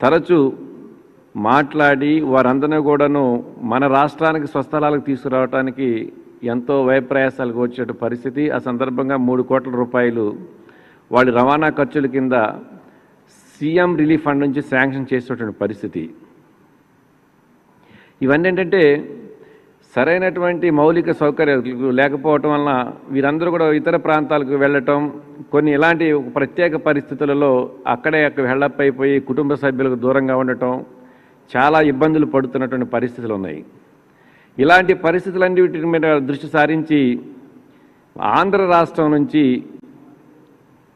తరచూ మాట్లాడి వారందరినీ కూడాను మన రాష్ట్రానికి స్వస్థలాలకు తీసుకురావడానికి ఎంతో వ్యయప్రయాసాలకు వచ్చే పరిస్థితి. ఆ సందర్భంగా 3 కోట్ల రూపాయలు వాళ్ళ రవాణా ఖర్చుల కింద సీఎం రిలీఫ్ ఫండ్ నుంచి శాంక్షన్ చేసేటువంటి పరిస్థితి. ఇవన్నీ ఏంటంటే సరైనటువంటి మౌలిక సౌకర్యాలు లేకపోవటం వలన వీరందరూ కూడా ఇతర ప్రాంతాలకు వెళ్ళటం, కొన్ని ఇలాంటి ప్రత్యేక పరిస్థితులలో అక్కడే హెల్డప్ అయిపోయి కుటుంబ సభ్యులకు దూరంగా ఉండటం, చాలా ఇబ్బందులు పడుతున్నటువంటి పరిస్థితులు ఉన్నాయి. ఇలాంటి పరిస్థితులన్నిటి మీద దృష్టి సారించి ఆంధ్ర రాష్ట్రం నుంచి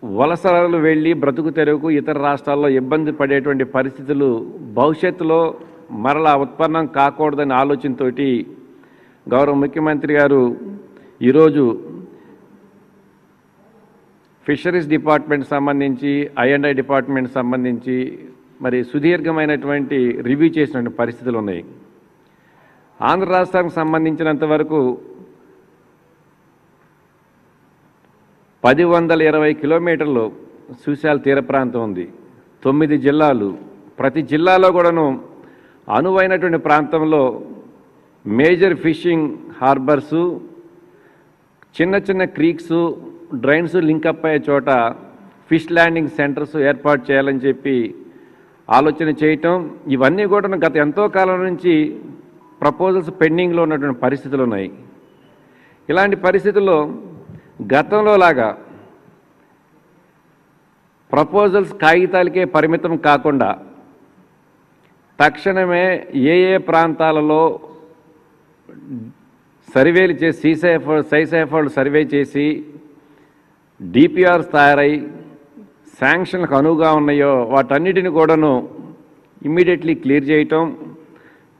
వలసలు వెళ్ళి బ్రతుకు తెరువుకు ఇతర రాష్ట్రాల్లో ఇబ్బంది పడేటువంటి పరిస్థితులు భవిష్యత్తులో మరలా ఉత్పన్నం కాకూడదనే ఆలోచనతోటి గౌరవ ముఖ్యమంత్రి గారు ఈరోజు ఫిషరీస్ డిపార్ట్మెంట్ సంబంధించి I&I డిపార్ట్మెంట్ సంబంధించి మరి సుదీర్ఘమైనటువంటి రివ్యూ చేసినటువంటి పరిస్థితులు ఉన్నాయి. ఆంధ్ర రాష్ట్రానికి సంబంధించినంత వరకు 1,120 కిలోమీటర్లు సుశాల తీర ప్రాంతం ఉంది. 9 జిల్లాలు, ప్రతి జిల్లాలో కూడాను అనువైనటువంటి ప్రాంతంలో మేజర్ ఫిషింగ్ హార్బర్సు, చిన్న చిన్న క్రీక్స్, డ్రైన్స్ లింకప్ అయ్యే చోట ఫిష్ ల్యాండింగ్ సెంటర్స్ ఏర్పాటు చేయాలని చెప్పి ఆలోచన చేయటం, ఇవన్నీ కూడా గత ఎంతో కాలం నుంచి ప్రపోజల్స్ పెండింగ్లో ఉన్నటువంటి పరిస్థితులు ఉన్నాయి. ఇలాంటి పరిస్థితుల్లో గతంలో లాగా ప్రపోజల్స్ కాగితాలకే పరిమితం కాకుండా తక్షణమే ఏ ప్రాంతాలలో సర్వేలు చేసి సైసైఫర్డ్ సర్వే చేసి డిపిఆర్స్ తయారై శాంక్షన్లకు అనువుగా ఉన్నాయో వాటన్నిటిని కూడాను ఇమ్మీడియట్లీ క్లియర్ చేయటం,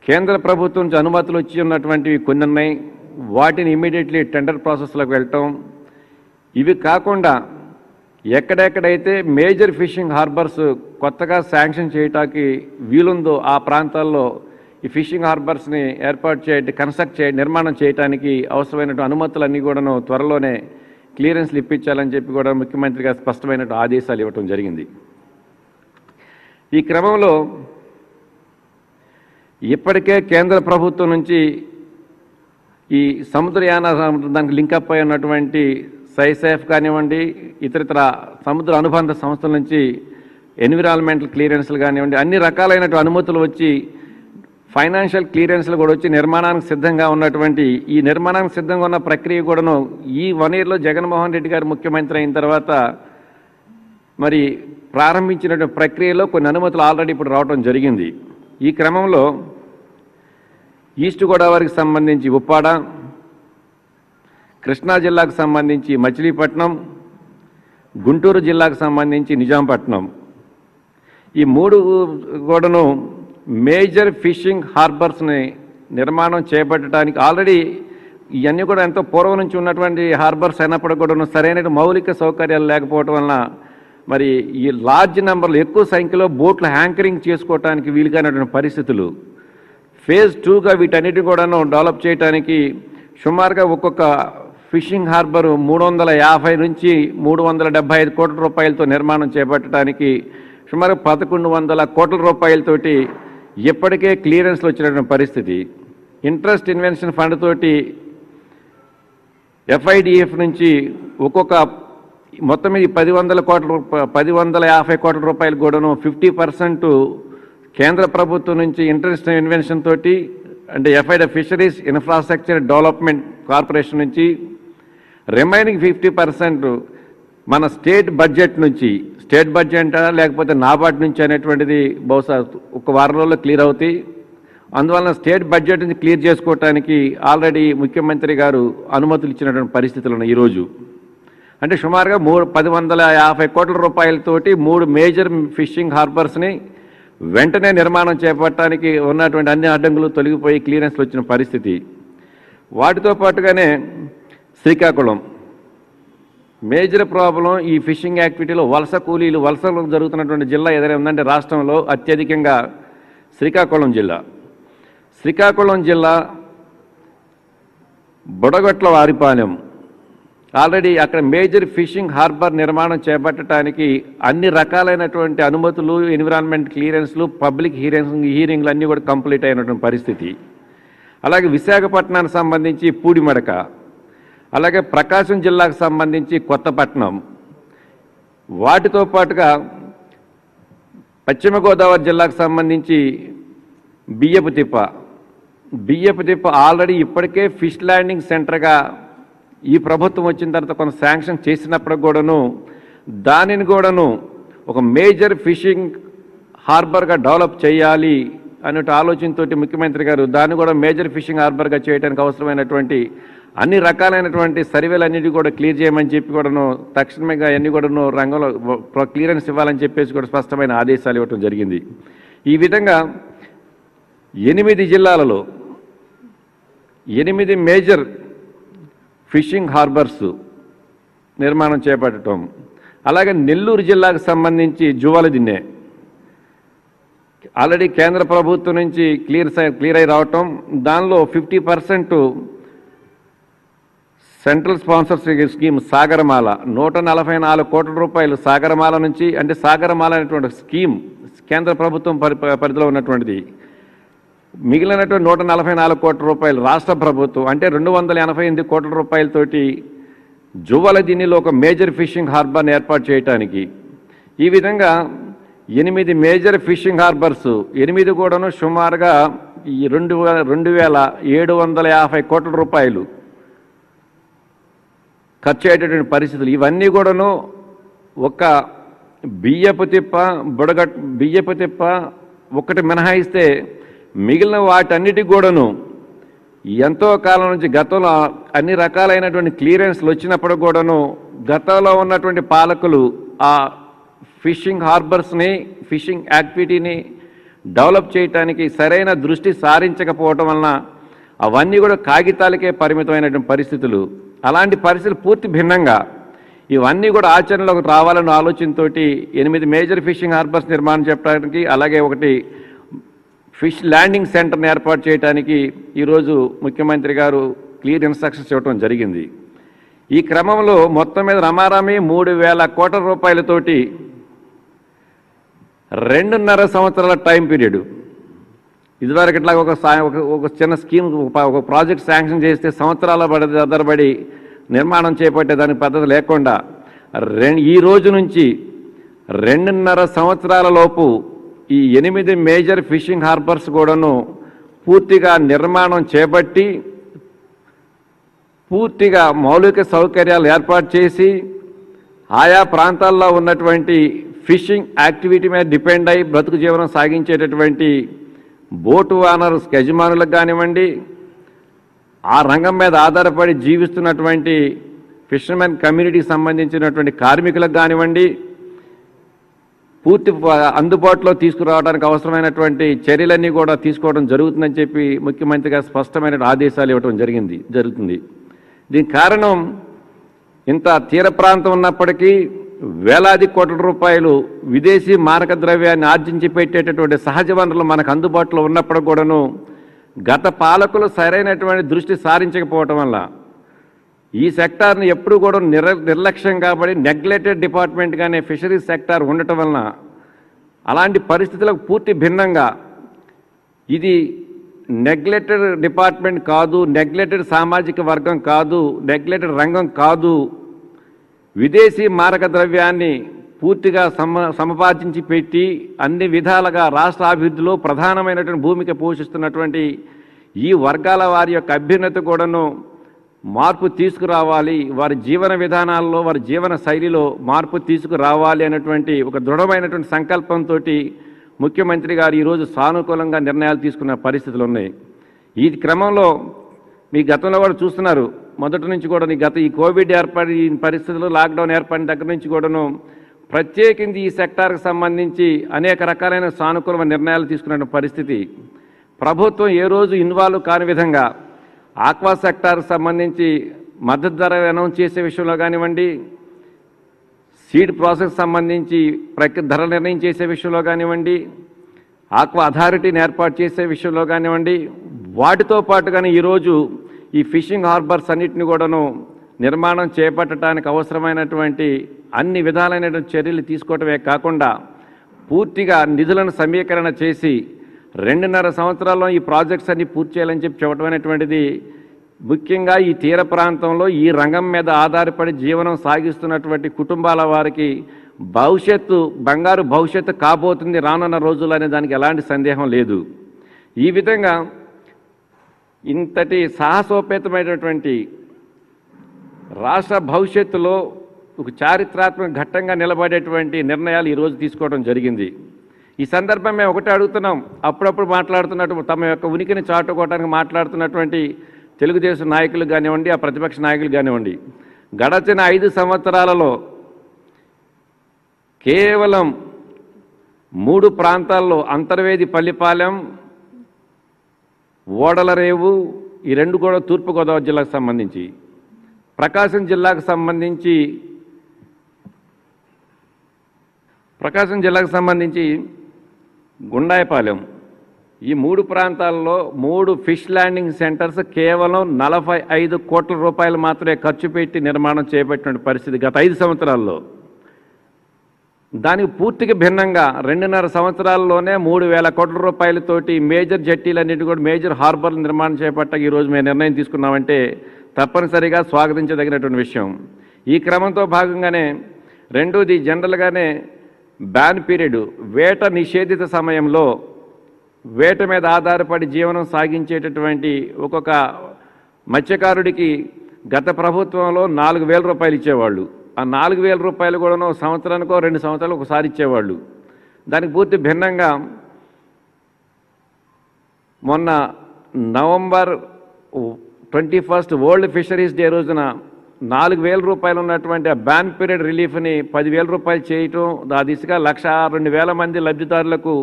కేంద్ర ప్రభుత్వం నుంచి అనుమతులు వచ్చి ఉన్నటువంటివి కొన్ని ఉన్నాయి, వాటిని ఇమ్మీడియట్లీ టెండర్ ప్రాసెస్లోకి వెళ్ళటం. ఇవి కాకుండా ఎక్కడెక్కడైతే మేజర్ ఫిషింగ్ హార్బర్స్ కొత్తగా శాంక్షన్ చేయటానికి వీలుందో ఆ ప్రాంతాల్లో ఈ ఫిషింగ్ హార్బర్స్ని ఏర్పాటు చేయడం, కన్స్ట్రక్ట్ చేయడం, నిర్మాణం చేయడానికి అవసరమైనటువంటి అనుమతులన్నీ కూడాను త్వరలోనే క్లియరెన్స్లు ఇప్పించాలని చెప్పి కూడా ముఖ్యమంత్రి గారు స్పష్టమైన ఆదేశాలు ఇవ్వటం జరిగింది. ఈ క్రమంలో ఇప్పటికే కేంద్ర ప్రభుత్వం నుంచి ఈ సముద్రయాన దానికి లింకప్ అయి ఉన్నటువంటి సైసేఫ్ కానివ్వండి, ఇతరితర సముద్ర అనుబంధ సంస్థల నుంచి ఎన్విరాన్మెంటల్ క్లియరెన్స్లు కానివ్వండి, అన్ని రకాలైనటువంటి అనుమతులు వచ్చి ఫైనాన్షియల్ క్లియరెన్స్లు కూడా వచ్చి నిర్మాణానికి సిద్ధంగా ఉన్నటువంటి ఈ నిర్మాణానికి సిద్ధంగా ఉన్న ప్రక్రియ కూడాను ఈ 1 yearలో జగన్మోహన్ రెడ్డి గారు ముఖ్యమంత్రి అయిన తర్వాత మరి ప్రారంభించినటువంటి ప్రక్రియలో కొన్ని అనుమతులు ఆల్రెడీ ఇప్పుడు రావడం జరిగింది. ఈ క్రమంలో ఈస్ట్ గోదావరికి సంబంధించి ఉప్పాడ, కృష్ణా జిల్లాకు సంబంధించి మచిలీపట్నం, గుంటూరు జిల్లాకు సంబంధించి నిజాంపట్నం, ఈ 3 కూడాను మేజర్ ఫిషింగ్ హార్బర్స్ని నిర్మాణం చేపట్టడానికి ఆల్రెడీ ఇవన్నీ కూడా ఎంతో పూర్వం నుంచి ఉన్నటువంటి హార్బర్స్ అయినప్పుడు కూడా సరైన మౌలిక సౌకర్యాలు లేకపోవడం వలన మరి ఈ లార్జ్ నెంబర్లు ఎక్కువ సంఖ్యలో బోట్లు హ్యాంకరింగ్ చేసుకోవడానికి వీలుగానటువంటి పరిస్థితులు. ఫేజ్ 2గా వీటన్నిటిని కూడాను డెవలప్ చేయడానికి సుమారుగా ఒక్కొక్క ఫిషింగ్ హార్బర్ 350 నుంచి 375 కోట్ల రూపాయలతో నిర్మాణం చేపట్టడానికి సుమారు 1,100 కోట్ల రూపాయలతోటి ఇప్పటికే క్లియరెన్స్లు వచ్చినటువంటి పరిస్థితి. ఇంట్రెస్ట్ ఇన్వెన్షన్ ఫండ్ తోటి FIDF నుంచి ఒక్కొక్క మొత్తం ఇది 1,150 కోట్ల రూపాయలు కూడాను 50% కేంద్ర ప్రభుత్వం నుంచి ఇంట్రెస్ట్ ఇన్వెన్షన్ తోటి అంటే FIDF fisheries infrastructure development corporation నుంచి, రిమైనింగ్ 50% మన స్టేట్ బడ్జెట్ నుంచి, స్టేట్ బడ్జెట్ లేకపోతే నాబార్డ్ నుంచి అనేటువంటిది బహుశా 1 వారం రోజుల్లో క్లియర్ అవుతాయి. అందువలన స్టేట్ బడ్జెట్ నుంచి క్లియర్ చేసుకోవడానికి ఆల్రెడీ ముఖ్యమంత్రి గారు అనుమతులు ఇచ్చినటువంటి పరిస్థితులు ఉన్నాయి. ఈరోజు అంటే సుమారుగా 1,150 కోట్ల రూపాయలతోటి 3 మేజర్ ఫిషింగ్ హార్బర్స్ని వెంటనే నిర్మాణం చేపట్టడానికి ఉన్నటువంటి అన్ని అడ్డంకులు తొలగిపోయి క్లియరెన్స్లు వచ్చిన పరిస్థితి. వాటితో పాటుగానే శ్రీకాకుళం మేజర్ ప్రాబ్లం ఈ ఫిషింగ్ యాక్టివిటీలో వలస కూలీలు వలసలు జరుగుతున్నటువంటి జిల్లా ఏదైనా ఉందంటే రాష్ట్రంలో అత్యధికంగా శ్రీకాకుళం జిల్లా. శ్రీకాకుళం జిల్లా బుడగొట్ల వారిపాలెం, ఆల్రెడీ అక్కడ మేజర్ ఫిషింగ్ హార్బర్ నిర్మాణం చేపట్టడానికి అన్ని రకాలైనటువంటి అనుమతులు, ఎన్విరాన్మెంట్ క్లియరెన్స్లు, పబ్లిక్ హీరింగ్లు అన్నీ కూడా కంప్లీట్ అయినటువంటి పరిస్థితి. అలాగే విశాఖపట్నానికి సంబంధించి పూడిమడక, అలాగే ప్రకాశం జిల్లాకు సంబంధించి కొత్తపట్నం, వాటితో పాటుగా పశ్చిమ గోదావరి జిల్లాకు సంబంధించి బియ్యపు తిప్ప ఆల్రెడీ ఇప్పటికే ఫిష్ ల్యాండింగ్ సెంటర్గా ఈ ప్రభుత్వం వచ్చిన తర్వాత కొంత శాంక్షన్ చేసినప్పుడు కూడాను దానిని కూడాను ఒక మేజర్ ఫిషింగ్ హార్బర్గా డెవలప్ చేయాలి అనే ఆలోచనతో ముఖ్యమంత్రి గారు దాన్ని కూడా మేజర్ ఫిషింగ్ హార్బర్గా చేయడానికి అవసరమైనటువంటి అన్ని రకాలైనటువంటి సర్వేలన్నిటి కూడా క్లియర్ చేయమని చెప్పి కూడాను తక్షణంగా అన్ని కూడాను రంగంలో క్లియరెన్స్ ఇవ్వాలని చెప్పేసి కూడా స్పష్టమైన ఆదేశాలు ఇవ్వడం జరిగింది. ఈ విధంగా 8 జిల్లాలలో 8 మేజర్ ఫిషింగ్ హార్బర్స్ నిర్మాణం చేపట్టడం, అలాగే నెల్లూరు జిల్లాకు సంబంధించి జువాలదిన్నె ఆల్రెడీ కేంద్ర ప్రభుత్వం నుంచి క్లియర్ అయి రావటం, దానిలో 50% సెంట్రల్ స్పాన్సర్స్ స్కీమ్ సాగరమాల 144 కోట్ల రూపాయలు సాగరమాల నుంచి, అంటే సాగరమాల అనేటువంటి స్కీమ్ కేంద్ర ప్రభుత్వం పరిధిలో ఉన్నటువంటిది. మిగిలినటువంటి 144 కోట్ల రూపాయలు రాష్ట్ర ప్రభుత్వం, అంటే 288 కోట్ల రూపాయలతోటి జువాలదిన్నెలో ఒక మేజర్ ఫిషింగ్ హార్బర్ని ఏర్పాటు చేయడానికి. ఈ విధంగా 8 మేజర్ ఫిషింగ్ హార్బర్స్, 8 కూడాను సుమారుగా 2,750 కోట్ల రూపాయలు ఖర్చు అయ్యేటటువంటి పరిస్థితులు. ఇవన్నీ కూడాను ఒక బియ్యపు తిప్ప ఒకటి మినహాయిస్తే మిగిలిన వాటన్నిటికి కూడాను ఎంతో కాలం నుంచి గతంలో అన్ని రకాలైనటువంటి క్లియరెన్స్లు వచ్చినప్పుడు కూడాను గతంలో ఉన్నటువంటి పాలకులు ఆ ఫిషింగ్ హార్బర్స్ని, ఫిషింగ్ యాక్టివిటీని డెవలప్ చేయడానికి సరైన దృష్టి సారించకపోవటం వలన అవన్నీ కూడా కాగితాలకే పరిమితమైనటువంటి పరిస్థితులు. అలాంటి పరిస్థితులు పూర్తి భిన్నంగా ఇవన్నీ కూడా ఆచరణలోకి రావాలన్న ఆలోచనతో 8 మేజర్ ఫిషింగ్ హార్బర్స్ నిర్మాణం చేయడానికి, అలాగే ఒకటి ఫిష్ ల్యాండింగ్ సెంటర్ని ఏర్పాటు చేయడానికి ఈరోజు ముఖ్యమంత్రి గారు క్లియర్ ఇన్స్ట్రక్షన్స్ ఇవ్వడం జరిగింది. ఈ క్రమంలో మొత్తం మీద రమారామి 3,000 కోట్ల రూపాయలతోటి 2.5 సంవత్సరాల టైం పీరియడ్. ఇదివరకు ఇట్లా ఒక చిన్న స్కీమ్, ఒక ప్రాజెక్ట్ శాంక్షన్ చేస్తే సంవత్సరాల తరబడి నిర్మాణం చేపట్టే దానికి పద్ధతి లేకుండా ఈ రోజు నుంచి 2.5 సంవత్సరాల లోపు ఈ 8 మేజర్ ఫిషింగ్ హార్బర్స్ కూడాను పూర్తిగా నిర్మాణం చేపట్టి పూర్తిగా మౌలిక సౌకర్యాలు ఏర్పాటు చేసి ఆయా ప్రాంతాల్లో ఉన్నటువంటి ఫిషింగ్ యాక్టివిటీ మీద డిపెండ్ అయి బ్రతుకు జీవనం సాగించేటటువంటి బోటు ఓనర్స్ యజమానులకు కానివ్వండి, ఆ రంగం మీద ఆధారపడి జీవిస్తున్నటువంటి ఫిషర్మెన్ కమ్యూనిటీకి సంబంధించినటువంటి కార్మికులకు కానివ్వండి, పూర్తి అందుబాటులో తీసుకురావడానికి అవసరమైనటువంటి చర్యలన్నీ కూడా తీసుకోవడం జరుగుతుందని చెప్పి ముఖ్యమంత్రి గారు స్పష్టమైన ఆదేశాలు ఇవ్వడం జరుగుతుంది. దీనికి కారణం ఇంత తీర ప్రాంతం ఉన్నప్పటికీ వేలాది కోట్ల రూపాయలు విదేశీ మారక ద్రవ్యాన్ని ఆర్జించి పెట్టేటటువంటి సహజ వనరులు మనకు అందుబాటులో ఉన్నప్పుడు కూడాను గత పాలకులు సరైనటువంటి దృష్టి సారించకపోవటం వల్ల ఈ సెక్టార్ని ఎప్పుడు కూడా నిర్లక్ష్యం కాబట్టి నెగ్లెక్టెడ్ డిపార్ట్మెంట్గానే ఫిషరీస్ సెక్టార్ ఉండటం వలన అలాంటి పరిస్థితులకు పూర్తి భిన్నంగా ఇది నెగ్లెక్టెడ్ డిపార్ట్మెంట్ కాదు, నెగ్లెక్టెడ్ సామాజిక వర్గం కాదు, నెగ్లెక్టెడ్ రంగం కాదు, విదేశీ మారక ద్రవ్యాన్ని పూర్తిగా సమపార్జించి పెట్టి అన్ని విధాలుగా రాష్ట్ర అభివృద్ధిలో ప్రధానమైనటువంటి భూమిక పోషిస్తున్నటువంటి ఈ వర్గాల వారి యొక్క అభ్యున్నతి కూడాను మార్పు తీసుకురావాలి, వారి జీవన విధానాల్లో వారి జీవన శైలిలో మార్పు తీసుకురావాలి అనేటువంటి ఒక దృఢమైనటువంటి సంకల్పంతో ముఖ్యమంత్రి గారు ఈరోజు సానుకూలంగా నిర్ణయాలు తీసుకున్న పరిస్థితులు ఉన్నాయి. ఈ క్రమంలో మీ గతంలో కూడా చూస్తున్నారు, మొదటి నుంచి కూడా ఈ కోవిడ్ ఏర్పడి పరిస్థితులు లాక్డౌన్ ఏర్పడిన దగ్గర నుంచి కూడాను ప్రత్యేకించి ఈ సెక్టార్కి సంబంధించి అనేక రకాలైన సానుకూల నిర్ణయాలు తీసుకున్న పరిస్థితి. ప్రభుత్వం ఏ రోజు ఇన్వాల్వ్ కాని విధంగా ఆక్వా సెక్టార్కి సంబంధించి మద్దతు ధర అనౌన్స్ చేసే విషయంలో కానివ్వండి, సీడ్ ప్రాసెస్ సంబంధించి ధర నిర్ణయం చేసే విషయంలో కానివ్వండి, ఆక్వా అథారిటీని ఏర్పాటు చేసే విషయంలో కానివ్వండి, వాటితో పాటుగానే ఈరోజు ఈ ఫిషింగ్ హార్బర్స్ అన్నింటినీ కూడాను నిర్మాణం చేపట్టడానికి అవసరమైనటువంటి అన్ని విధాలైనటువంటి చర్యలు తీసుకోవటమే కాకుండా పూర్తిగా నిధులను సమీకరణ చేసి 2.5 సంవత్సరాల్లో ఈ ప్రాజెక్ట్స్ అన్ని పూర్తి చేయాలని చెప్పడం అనేటువంటిది ముఖ్యంగా ఈ తీర ప్రాంతంలో ఈ రంగం మీద ఆధారపడి జీవనం సాగిస్తున్నటువంటి కుటుంబాల వారికి భవిష్యత్తు బంగారు భవిష్యత్తు కాబోతుంది రానున్న రోజుల్లో అనే దానికి ఎలాంటి సందేహం లేదు. ఈ విధంగా ఇంతటి సాహసోపేతమైనటువంటి రాష్ట్ర భవిష్యత్తులో ఒక చారిత్రాత్మక ఘట్టంగా నిలబడేటువంటి నిర్ణయాలు ఈరోజు తీసుకోవడం జరిగింది. ఈ సందర్భం మేము ఒకటే అడుగుతున్నాం, అప్పుడప్పుడు మాట్లాడుతున్నట్టు తమ యొక్క ఉనికిని చాటుకోవడానికి మాట్లాడుతున్నటువంటి తెలుగుదేశం నాయకులు కానివ్వండి, ఆ ప్రతిపక్ష నాయకులు కానివ్వండి, గడచిన 5 సంవత్సరాలలో కేవలం 3 ప్రాంతాల్లో అంతర్వేది పల్లిపాలెం, ఓడలరేవు, ఈ 2 కూడా తూర్పుగోదావరి జిల్లాకు సంబంధించి, ప్రకాశం జిల్లాకు సంబంధించి గుండాయపాలెం, ఈ 3 ప్రాంతాల్లో 3 ఫిష్ ల్యాండింగ్ సెంటర్స్ కేవలం 45 కోట్ల రూపాయలు మాత్రమే ఖర్చు పెట్టి నిర్మాణం చేపట్టిన పరిస్థితి గత 5 సంవత్సరాల్లో. దానికి పూర్తిగా భిన్నంగా 2.5 సంవత్సరాల్లోనే 3,000 కోట్ల రూపాయలతోటి మేజర్ జట్టీలన్నింటి కూడా మేజర్ హార్బర్ల నిర్మాణం చేపట్టక ఈరోజు మేము నిర్ణయం తీసుకున్నామంటే తప్పనిసరిగా స్వాగతించదగినటువంటి విషయం. ఈ క్రమంతో భాగంగానే రెండోది జనరల్గానే బ్యాన్ పీరియడ్, వేట నిషేధిత సమయంలో వేట మీద ఆధారపడి జీవనం సాగించేటటువంటి ఒక్కొక్క మత్స్యకారుడికి గత ప్రభుత్వంలో 4,000 రూపాయలు ఇచ్చేవాళ్ళు. ఆ 4,000 రూపాయలు కూడాను సంవత్సరానికో 2 సంవత్సరాలు ఒకసారి ఇచ్చేవాళ్ళు. దానికి పూర్తి భిన్నంగా మొన్న నవంబర్ 21 వరల్డ్ ఫిషరీస్ డే రోజున 4,000 రూపాయలు ఉన్నటువంటి ఆ బ్యాన్ పీరియడ్ రిలీఫ్ని 10,000 రూపాయలు చేయటం, ఆ దిశగా 1,02,000 మంది లబ్ధిదారులకు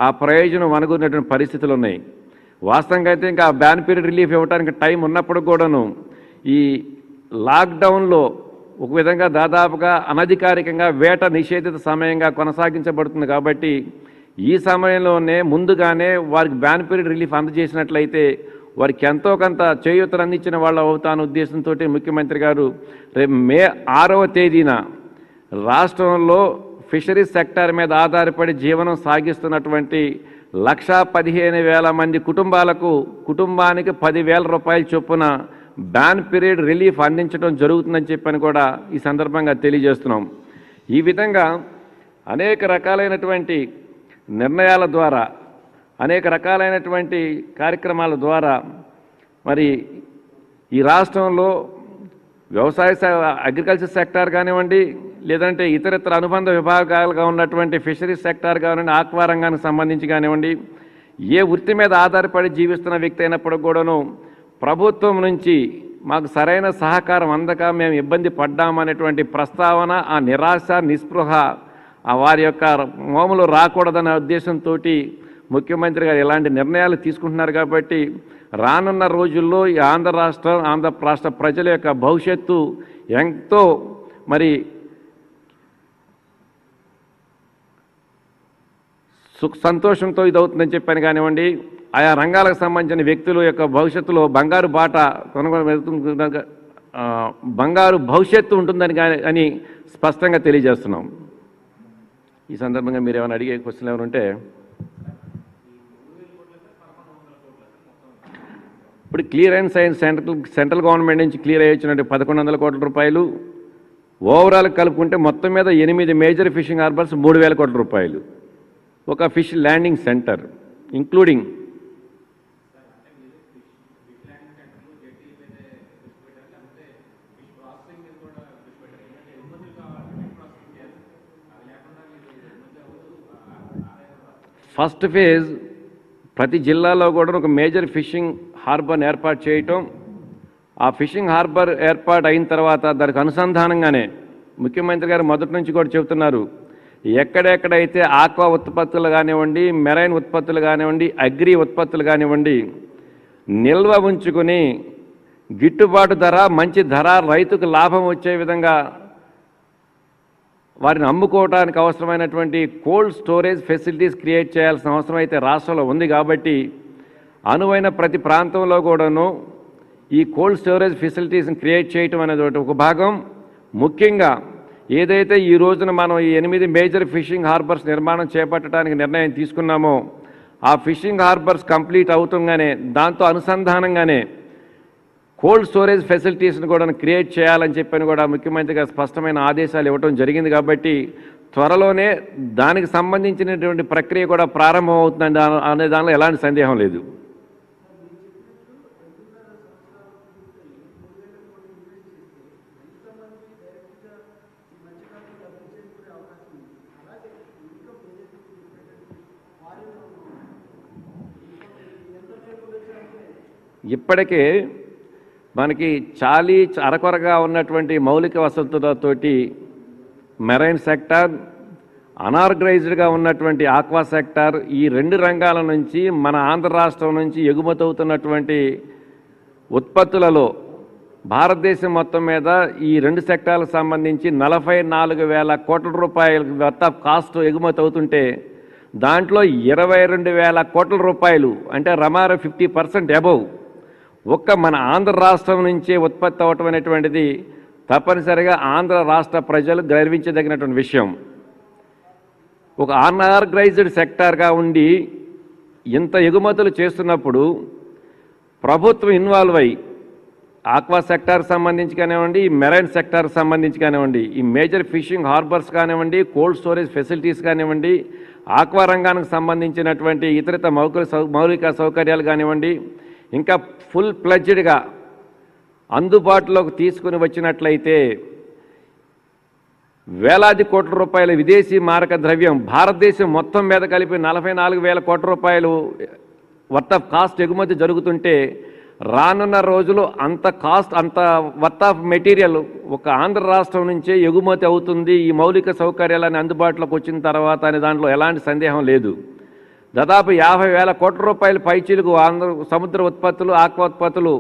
ఆ ప్రయోజనం అనుకున్నటువంటి పరిస్థితులు ఉన్నాయి. వాస్తవంగా అయితే ఇంకా బ్యాన్ పీరియడ్ రిలీఫ్ ఇవ్వడానికి టైం ఉన్నప్పుడు కూడాను ఈ లాక్డౌన్లో ఒక విధంగా దాదాపుగా అనధికారికంగా వేట నిషేధిత సమయంగా కొనసాగించబడుతుంది. కాబట్టి ఈ సమయంలోనే ముందుగానే వారికి బ్యాన్ పీరియడ్ రిలీఫ్ అందజేసినట్లయితే వారికి ఎంతో కొంత చేయూతను అందించిన వాళ్ళు అవుతాన ఉద్దేశంతో ముఖ్యమంత్రి గారు రేపు మే 6వ తేదీన రాష్ట్రంలో ఫిషరీస్ సెక్టార్ మీద ఆధారపడి జీవనం సాగిస్తున్నటువంటి 1,15,000 మంది కుటుంబాలకు కుటుంబానికి 10,000 రూపాయల చొప్పున బ్యాన్ పీరియడ్ రిలీఫ్ అందించడం జరుగుతుందని చెప్పని కూడా ఈ సందర్భంగా తెలియజేస్తున్నాం. ఈ విధంగా అనేక రకాలైనటువంటి నిర్ణయాల ద్వారా, అనేక రకాలైనటువంటి కార్యక్రమాల ద్వారా మరి ఈ రాష్ట్రంలో వ్యవసాయ అగ్రికల్చర్ సెక్టార్ కానివ్వండి, లేదంటే ఇతరితర అనుబంధ విభాగాలుగా ఉన్నటువంటి ఫిషరీస్ సెక్టార్ కానివ్వండి, ఆక్వా రంగానికి సంబంధించి కానివ్వండి, ఏ వృత్తి మీద ఆధారపడి జీవిస్తున్న వ్యక్తి అయినప్పుడు కూడాను ప్రభుత్వం నుంచి మాకు సరైన సహకారం అందక మేము ఇబ్బంది పడ్డామనేటువంటి ప్రస్తావన, ఆ నిరాశ నిస్పృహ వారి యొక్క మోములు రాకూడదనే ఉద్దేశంతో ముఖ్యమంత్రి గారు ఇలాంటి నిర్ణయాలు తీసుకుంటున్నారు. కాబట్టి రానున్న రోజుల్లో ఈ ఆంధ్ర రాష్ట్ర ప్రజల యొక్క భవిష్యత్తు ఎంతో మరి సంతోషంతో ఇదవుతుందని చెప్పాను కానివ్వండి, ఆయా రంగాలకు సంబంధించిన వ్యక్తుల యొక్క భవిష్యత్తులో బంగారు బాట బంగారు భవిష్యత్తు ఉంటుందని అని స్పష్టంగా తెలియజేస్తున్నాం. ఈ సందర్భంగా మీరు ఏమైనా అడిగే క్వశ్చన్లు ఏమైనా ఉంటే, ఇప్పుడు clear and science central government నుంచి క్లియర్ అయ్యి వచ్చినట్టు 1,100 కోట్ల రూపాయలు, ఓవరాల్ కలుపుకుంటే మొత్తం మీద 8 మేజర్ ఫిషింగ్ హార్బర్స్ 3,000 కోట్ల రూపాయలు, ఒక fish landing centre including first phase ప్రతి జిల్లాలో కూడా ఒక మేజర్ ఫిషింగ్ హార్బర్ని ఏర్పాటు చేయటం. ఆ ఫిషింగ్ హార్బర్ ఏర్పాటు అయిన తర్వాత దానికి అనుసంధానంగానే ముఖ్యమంత్రి గారు మొదటి నుంచి కూడా చెబుతున్నారు, ఎక్కడెక్కడైతే ఆక్వా ఉత్పత్తులు కానివ్వండి, మెరైన్ ఉత్పత్తులు కానివ్వండి, అగ్రి ఉత్పత్తులు కానివ్వండి నిల్వ ఉంచుకొని గిట్టుబాటు ధర, మంచి ధర, రైతుకు లాభం వచ్చే విధంగా వారిని అమ్ముకోవడానికి అవసరమైనటువంటి కోల్డ్ స్టోరేజ్ ఫెసిలిటీస్ క్రియేట్ చేయాల్సిన అవసరం అయితే రాష్ట్రంలో ఉంది. కాబట్టి అనువైన ప్రతి ప్రాంతంలో కూడాను ఈ కోల్డ్ స్టోరేజ్ ఫెసిలిటీస్ని క్రియేట్ చేయటం అనేది ఒక భాగం. ముఖ్యంగా ఏదైతే ఈ రోజున మనం ఈ 8 మేజర్ ఫిషింగ్ హార్బర్స్ నిర్మాణం చేపట్టడానికి నిర్ణయం తీసుకున్నామో ఆ ఫిషింగ్ హార్బర్స్ కంప్లీట్ అవుతుంగానే దాంతో అనుసంధానంగానే కోల్డ్ స్టోరేజ్ ఫెసిలిటీస్ని కూడా క్రియేట్ చేయాలని చెప్పని కూడా ముఖ్యమంత్రి గారు స్పష్టమైన ఆదేశాలు ఇవ్వడం జరిగింది. కాబట్టి త్వరలోనే దానికి సంబంధించినటువంటి ప్రక్రియ కూడా ప్రారంభం అవుతుందని అనే దానిలో ఎలాంటి సందేహం లేదు. ఇప్పటికే మనకి అరకొరగా ఉన్నటువంటి మౌలిక వసతులతోటి మెరైన్ సెక్టార్, అనార్గనైజ్డ్గా ఉన్నటువంటి ఆక్వా సెక్టార్, ఈ 2 రంగాల నుంచి మన ఆంధ్ర రాష్ట్రం నుంచి ఎగుమతి అవుతున్నటువంటి ఉత్పత్తులలో భారతదేశం మొత్తం మీద ఈ 2 సెక్టార్లకు సంబంధించి 44,000 కోట్ల రూపాయల వర్త్ ఆఫ్ కాస్ట్ ఎగుమతి అవుతుంటే దాంట్లో 22,000 కోట్ల రూపాయలు అంటే రమారు 50% అబౌవ్ ఒక్క మన ఆంధ్ర రాష్ట్రం నుంచే ఉత్పత్తి అవటం అనేటువంటిది తప్పనిసరిగా ఆంధ్ర రాష్ట్ర ప్రజలు గర్వించదగినటువంటి విషయం. ఒక అన్ఆర్గనైజ్డ్ సెక్టార్గా ఉండి ఇంత ఎగుమతులు చేస్తున్నప్పుడు ప్రభుత్వం ఇన్వాల్వ్ అయ్యి ఆక్వా సెక్టార్ సంబంధించి కానివ్వండి, మెరైన్ సెక్టార్ సంబంధించి కానివ్వండి, ఈ మేజర్ ఫిషింగ్ హార్బర్స్ కానివ్వండి, కోల్డ్ స్టోరేజ్ ఫెసిలిటీస్ కానివ్వండి, ఆక్వా రంగానికి సంబంధించినటువంటి ఇతరిత మౌలిక సౌకర్యాలు కానివ్వండి, ఇంకా ఫుల్ ప్లెడ్జ్డ్గా అందుబాటులోకి తీసుకుని వచ్చినట్లయితే వేలాది కోట్ల రూపాయల విదేశీ మారక ద్రవ్యం భారతదేశం మొత్తం మీద కలిపి 44,000 కోట్ల రూపాయలు వర్త్ ఆఫ్ కాస్ట్ ఎగుమతి జరుగుతుంటే రానున్న రోజులు అంత వర్త్ ఆఫ్ మెటీరియల్ ఒక ఆంధ్ర రాష్ట్రం నుంచే ఎగుమతి అవుతుంది ఈ మౌలిక సౌకర్యాలని అందుబాటులోకి వచ్చిన తర్వాత అనే దాంట్లో ఎలాంటి సందేహం లేదు. దాదాపు 50,000 కోట్ల రూపాయల పైచీలకు సముద్ర ఉత్పత్తులు, ఆక్వా ఉత్పత్తులు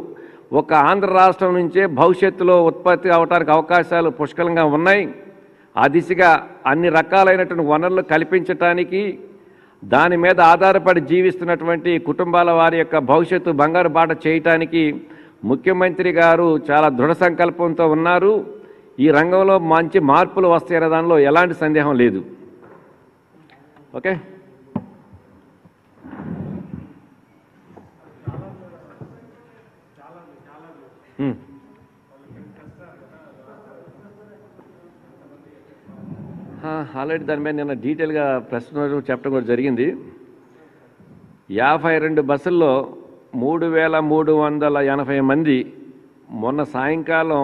ఒక ఆంధ్ర రాష్ట్రం నుంచే భవిష్యత్తులో ఉత్పత్తి అవడానికి అవకాశాలు పుష్కలంగా ఉన్నాయి. ఆ దిశగా అన్ని రకాలైనటువంటి వనరులు కల్పించటానికి, దాని మీద ఆధారపడి జీవిస్తున్నటువంటి కుటుంబాల వారి యొక్క భవిష్యత్తు బంగారు బాట చేయటానికి ముఖ్యమంత్రి గారు చాలా దృఢ సంకల్పంతో ఉన్నారు. ఈ రంగంలో మంచి మార్పులు వస్తాయనే దానిలో ఎలాంటి సందేహం లేదు. ఓకే. ఆల్రెడీ దాని మీద నిన్న డీటెయిల్గా ప్రశ్న చెప్పడం కూడా జరిగింది. 52 బస్సుల్లో 3,380 మంది, మొన్న సాయంకాలం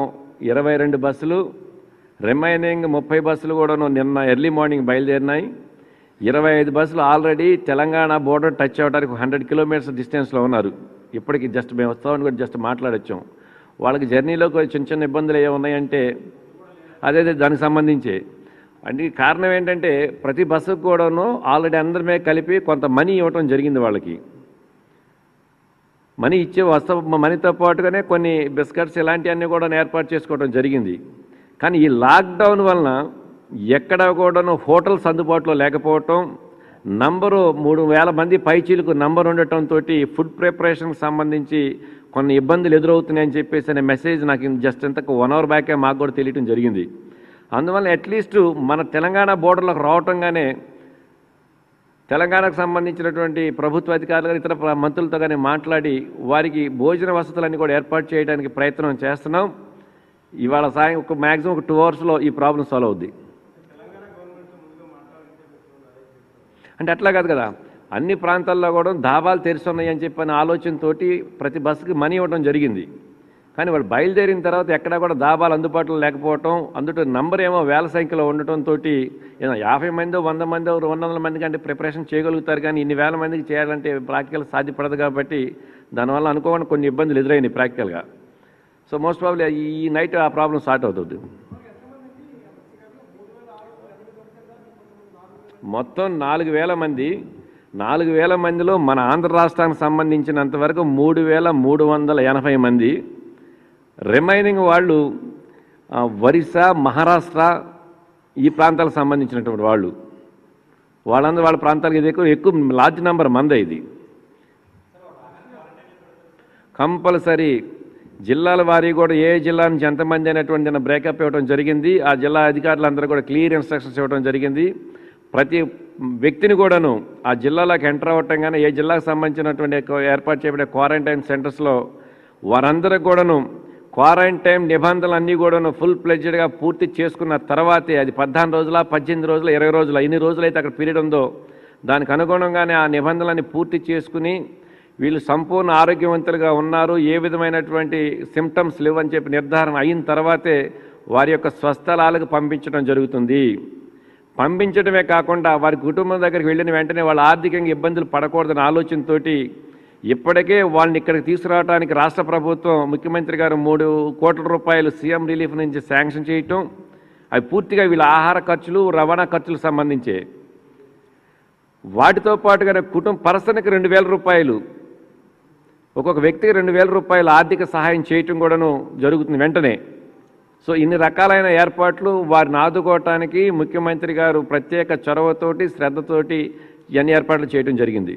22 బస్సులు, రిమైనింగ్ 30 బస్సులు కూడా నిన్న ఎర్లీ మార్నింగ్ బయలుదేరినాయి. 25 బస్సులు ఆల్రెడీ తెలంగాణ బోర్డర్ టచ్ అవ్వడానికి 100 కిలోమీటర్స్ డిస్టెన్స్లో ఉన్నారు. ఇప్పటికి జస్ట్ మేము వస్తామని కూడా జస్ట్ మాట్లాడొచ్చాం. వాళ్ళకి జర్నీలో చిన్న చిన్న ఇబ్బందులు ఏ ఉన్నాయంటే అదే దానికి సంబంధించి అంటే కారణం ఏంటంటే ప్రతి బస్సుకు కూడాను ఆల్రెడీ అందరిమే కలిపి కొంత మనీ ఇవ్వటం జరిగింది. వాళ్ళకి మనీ ఇచ్చే మనీతో పాటుగానే కొన్ని బిస్కెట్స్ ఇలాంటివన్నీ కూడా ఏర్పాటు చేసుకోవడం జరిగింది. కానీ ఈ లాక్డౌన్ వలన ఎక్కడ కూడాను హోటల్స్ అందుబాటులో లేకపోవటం, నంబరు 3,000 మంది పైచీలకు నంబర్ ఉండటంతో ఫుడ్ ప్రిపరేషన్కి సంబంధించి కొన్ని ఇబ్బందులు ఎదురవుతున్నాయని చెప్పేసి అనే మెసేజ్ నాకు జస్ట్ ఇంతకు 1 అవర్ బ్యాకే మాకు కూడా తెలియటం జరిగింది. అందువల్ల అట్లీస్ట్ మన తెలంగాణ బోర్డర్లోకి రావటంగానే తెలంగాణకు సంబంధించినటువంటి ప్రభుత్వ అధికారులు ఇతర మంత్రులతో కానీ మాట్లాడి వారికి భోజన వసతులన్నీ కూడా ఏర్పాటు చేయడానికి ప్రయత్నం చేస్తున్నాం. ఇవాళ సాయం ఒక మ్యాక్సిమం ఒక 2 అవర్స్లో ఈ ప్రాబ్లం సాల్వ్ అవుద్ది. అంటే అట్లా కాదు కదా, అన్ని ప్రాంతాల్లో కూడా ధాబాలు తెరుస్తున్నాయి అని చెప్పిన ఆలోచనతో ప్రతి బస్సుకి మనీ ఇవ్వడం జరిగింది. కానీ వాళ్ళు బయలుదేరిన తర్వాత ఎక్కడా కూడా ధాబాలు అందుబాటులో లేకపోవటం, అందులో నంబర్ ఏమో వేల సంఖ్యలో ఉండటంతో 50 మంది 100 మంది 200 మంది కంటే ప్రిపరేషన్ చేయగలుగుతారు. కానీ ఇన్ని వేల మందికి చేయాలంటే ప్రాక్టికల్ సాధ్యపడదు. కాబట్టి దానివల్ల అనుకోకుండా కొన్ని ఇబ్బందులు ఎదురైనాయి ప్రాక్టికల్గా. సో మోస్ట్ ప్రాబ్లీ ఈ నైట్ ఆ ప్రాబ్లం సార్ట్ అవుతుంది. మొత్తం 4,000 మంది. 4,000 మందిలో మన ఆంధ్ర రాష్ట్రానికి సంబంధించినంతవరకు 3,380 మంది. రిమైనింగ్ వాళ్ళు ఒరిస్సా, మహారాష్ట్ర ఈ ప్రాంతాలకు సంబంధించినటువంటి వాళ్ళందరూ వాళ్ళ ప్రాంతాలకు ఇది ఎక్కువ లార్జ్ నెంబర్ మంది. ఇది కంపల్సరీ జిల్లాల వారీ కూడా ఏ జిల్లా నుంచి ఎంతమంది అనేటువంటి బ్రేకప్ ఇవ్వడం జరిగింది. ఆ జిల్లా అధికారులందరూ కూడా క్లియర్ ఇన్స్ట్రక్షన్స్ ఇవ్వడం జరిగింది. ప్రతి వ్యక్తిని కూడాను ఆ జిల్లాలోకి ఎంటర్ అవ్వటంగానే ఏ జిల్లాకు సంబంధించినటువంటి ఏర్పాటు చేయబడే క్వారంటైన్ సెంటర్స్లో వారందరూ కూడాను క్వారంటైన్ నిబంధనలన్నీ కూడాను ఫుల్ ప్లెడ్జ్డ్గా పూర్తి చేసుకున్న తర్వాతే, అది 14 రోజుల 18 రోజుల 20 రోజుల ఎన్ని రోజులైతే అక్కడ పీరియడ్ ఉందో దానికి అనుగుణంగానే ఆ నిబంధనలన్నీ పూర్తి చేసుకుని వీళ్ళు సంపూర్ణ ఆరోగ్యవంతులుగా ఉన్నారు, ఏ విధమైనటువంటి సిమ్టమ్స్ లేవని చెప్పి నిర్ధారణ అయిన తర్వాతే వారి యొక్క స్వస్థలాలకు పంపించడం జరుగుతుంది. పంపించడమే కాకుండా వారి కుటుంబం దగ్గరికి వెళ్ళిన వెంటనే వాళ్ళు ఆర్థికంగా ఇబ్బందులు పడకూడదనే ఆలోచనతోటి ఇప్పటికే వాళ్ళని ఇక్కడికి తీసుకురావడానికి రాష్ట్ర ప్రభుత్వం ముఖ్యమంత్రి గారు 3 కోట్ల రూపాయలు సీఎం రిలీఫ్ నుంచి శాంక్షన్ చేయటం, అవి పూర్తిగా వీళ్ళ ఆహార ఖర్చులు రవాణా ఖర్చులకు సంబంధించే. వాటితో పాటుగా పర్సన్కి 2,000 రూపాయలు, ఒక్కొక్క వ్యక్తికి 2,000 రూపాయలు ఆర్థిక సహాయం చేయటం కూడాను జరుగుతుంది వెంటనే. సో ఇన్ని రకాలైన ఏర్పాట్లు వారిని ఆదుకోవటానికి ముఖ్యమంత్రి గారు ప్రత్యేక చొరవతోటి శ్రద్ధతోటి ఇవన్నీ ఏర్పాట్లు చేయడం జరిగింది.